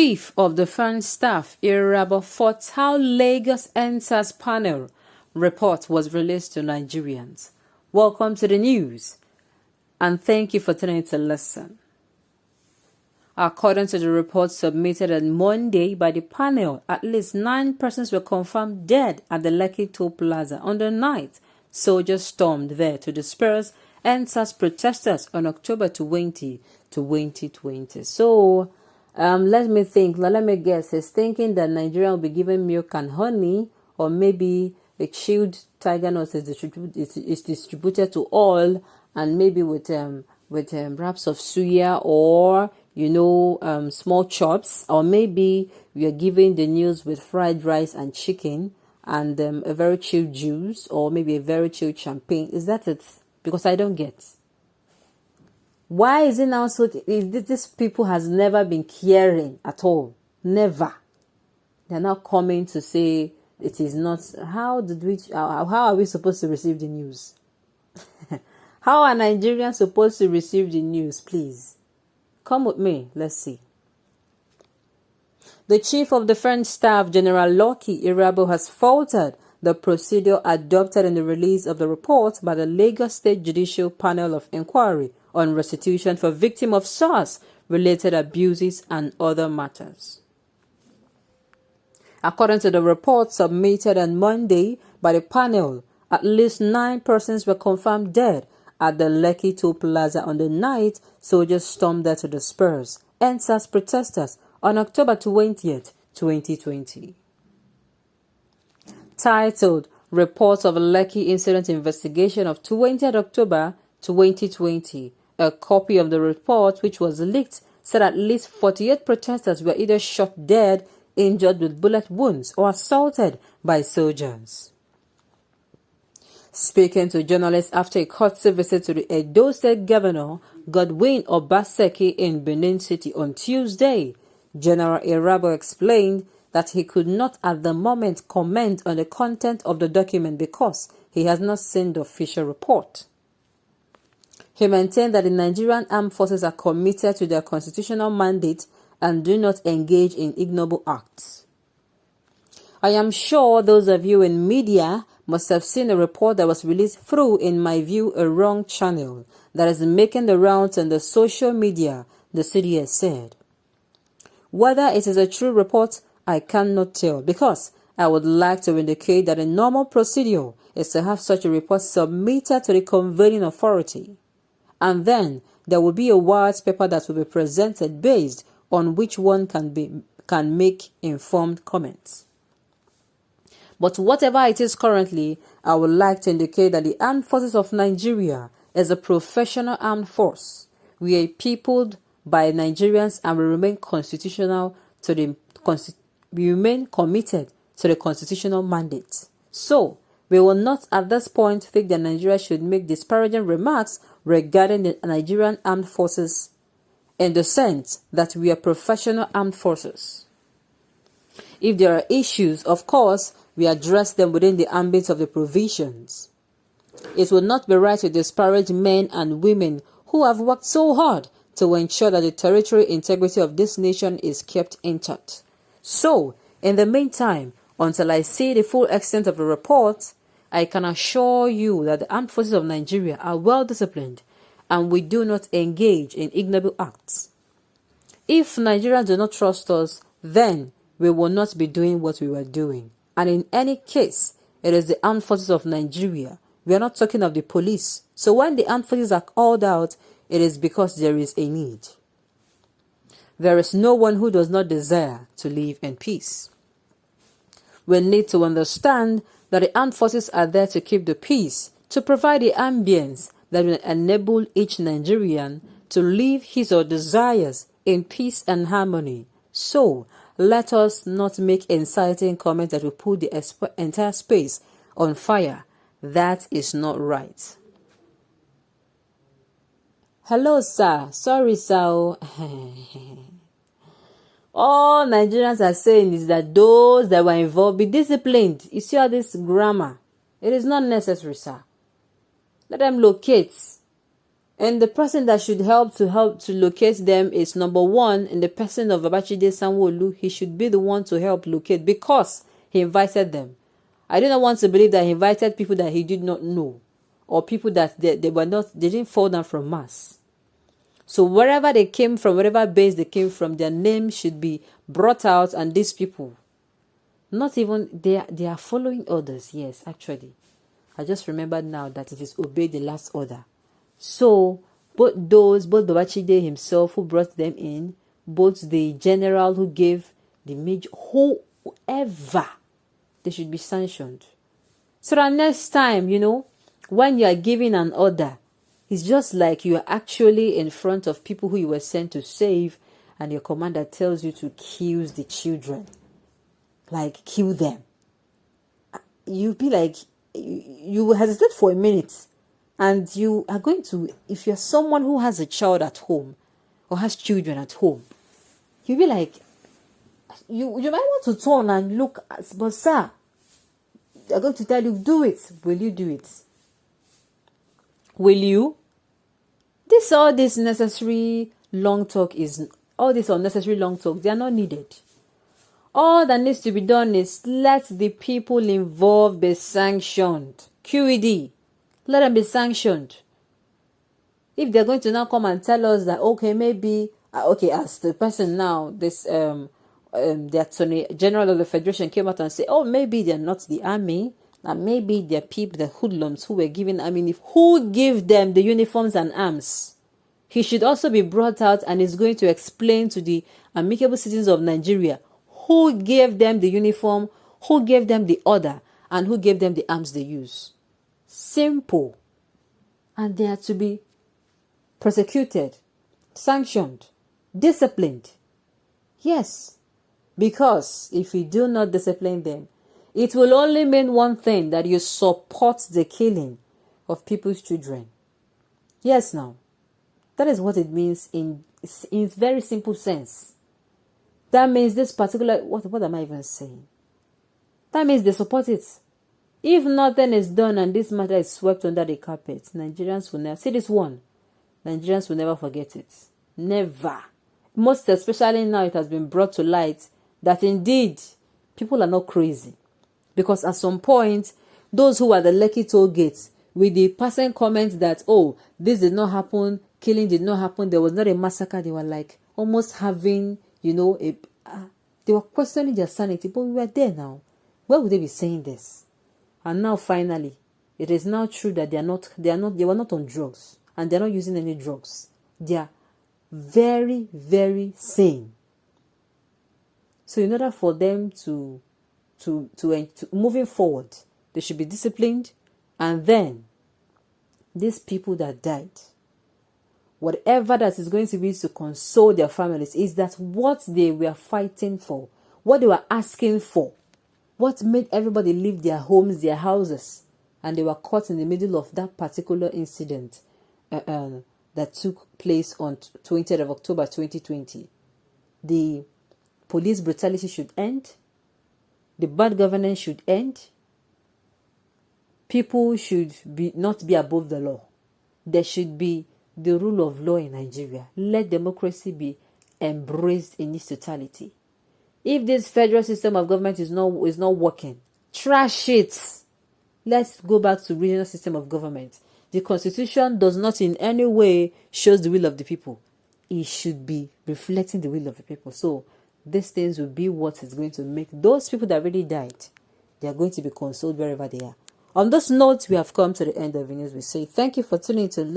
Chief of Defense Staff Irabor fought how Lagos Endsars panel report was released to Nigerians. Welcome to the news, and thank you for tuning to listen. According to the report submitted on Monday by the panel, at least 9 persons were confirmed dead at the Lekki Toll Plaza on the night soldiers stormed there to disperse Endsars protesters on October 20, 2020. So, let me guess. He's thinking that Nigeria will be given milk and honey, or maybe a chilled tiger nut is distributed to all, and maybe with wraps of suya, or small chops, or maybe we are giving the news with fried rice and chicken and a very chilled juice, or maybe a very chilled champagne. Is that it? Because I don't get. Why is it now so? These people has never been caring at all. Never. They're now coming to say it is not. How are we supposed to receive the news? How are Nigerians supposed to receive the news? Please come with me. Let's see. The Chief of Defense Staff, General Lucky Irabor, has faulted the procedure adopted in the release of the report by the Lagos State Judicial Panel of Inquiry on restitution for victims of SARS-related abuses and other matters. According to the report submitted on Monday by the panel, at least 9 persons were confirmed dead at the Lekki Toll Plaza on the night soldiers stormed there to disperse Endsars protesters on October 20th, 2020. Titled Reports of a Lekki Incident Investigation of 20th October 2020, a copy of the report, which was leaked, said at least 48 protesters were either shot dead, injured with bullet wounds, or assaulted by soldiers. Speaking to journalists after a courtesy visit to the Edo State Governor Godwin Obaseki in Benin City on Tuesday, General Irabor explained that he could not at the moment comment on the content of the document because he has not seen the official report. He maintained that the Nigerian armed forces are committed to their constitutional mandate and do not engage in ignoble acts. I am sure those of you in media must have seen a report that was released through, in my view, a wrong channel that is making the rounds on the social media, the city has said. Whether it is a true report, I cannot tell, because I would like to indicate that a normal procedure is to have such a report submitted to the convening authority, and then there will be a white paper that will be presented based on which one can make informed comments. But whatever it is currently, I would like to indicate that the Armed Forces of Nigeria is a professional armed force. We are peopled by Nigerians, and we remain committed to the constitutional mandate. So, we will not at this point think that Nigeria should make disparaging remarks regarding the Nigerian armed forces in the sense that we are professional armed forces. If there are issues, of course, we address them within the ambit of the provisions. It would not be right to disparage men and women who have worked so hard to ensure that the territorial integrity of this nation is kept intact. So, in the meantime, until I see the full extent of the report, I can assure you that the armed forces of Nigeria are well disciplined and we do not engage in ignoble acts. If Nigerians do not trust us, then we will not be doing what we were doing. And in any case, it is the armed forces of Nigeria. We are not talking of the police. So when the armed forces are called out, it is because there is a need. There is no one who does not desire to live in peace. We need to understand that the armed forces are there to keep the peace, to provide the ambience that will enable each Nigerian to live his or desires in peace and harmony. So, let us not make inciting comments that will put the entire space on fire. That is not right. Hello, sir. Sorry, sir. All Nigerians are saying is that those that were involved be disciplined. You see all this grammar? It is not necessary, sir. Let them locate. And the person that should help to locate them is number one, in the person of Babachide Sanwo-Olu. He should be the one to help locate because he invited them. I do not want to believe that he invited people that he did not know, or people that they didn't fall down from Mars. So wherever they came from, whatever base they came from, their name should be brought out, and these people, not even, they are following orders. Yes, actually. I just remembered now that it is obey the last order. So, both Babachide himself who brought them in, both the general who gave the major, whoever, they should be sanctioned. So that next time, when you are giving an order, it's just like you are actually in front of people who you were sent to save, and your commander tells you to kill the children. Like, kill them. You'll be like, you will hesitate for a minute. And you are going to, if you're someone who has a child at home or has children at home, you'll be like, you might want to turn and look, but sir, they're going to tell you, do it. Will you do it? Will you? All this unnecessary long talk, they are not needed. All that needs to be done is let the people involved be sanctioned. QED. Let them be sanctioned. If they're going to now come and tell us that, okay, maybe, as the person now, the Attorney General of the Federation came out and said, oh, maybe they're not the army, and maybe they're people, the hoodlums who were given, who give them the uniforms and arms? He should also be brought out and is going to explain to the amicable citizens of Nigeria who gave them the uniform, who gave them the order, and who gave them the arms they use. Simple. And they are to be prosecuted, sanctioned, disciplined. Yes. Because if you do not discipline them, it will only mean one thing, that you support the killing of people's children. Yes, now. That is what it means in very simple sense. That means this particular, what am I even saying? That means they support it. If nothing is done and this matter is swept under the carpet, Nigerians will never, see this one, Nigerians will never forget it. Never. Most especially now it has been brought to light that indeed people are not crazy. Because at some point, those who are the Lekki toll gates, with the passing comments that, oh, this did not happen, killing did not happen, there was not a massacre, they were like almost having, they were questioning their sanity, but we were there now. Where would they be saying this? And now finally, it is now true that they were not on drugs, and they're not using any drugs. They are very, very sane. So in order for them to moving forward, they should be disciplined, and then these people that died, whatever that is going to be to console their families, is that what they were fighting for, what they were asking for, what made everybody leave their homes, their houses, and they were caught in the middle of that particular incident that took place on 20th of October 2020. The police brutality should end. The bad governance should end. People should not be above the law. There should be the rule of law in Nigeria. Let democracy be embraced in its totality. If this federal system of government is not working, trash it. Let's go back to regional system of government. The constitution does not in any way shows the will of the people. It should be reflecting the will of the people. So these things will be what is going to make those people that really died, they are going to be consoled wherever they are. On this note, we have come to the end of the news. We say thank you for tuning in to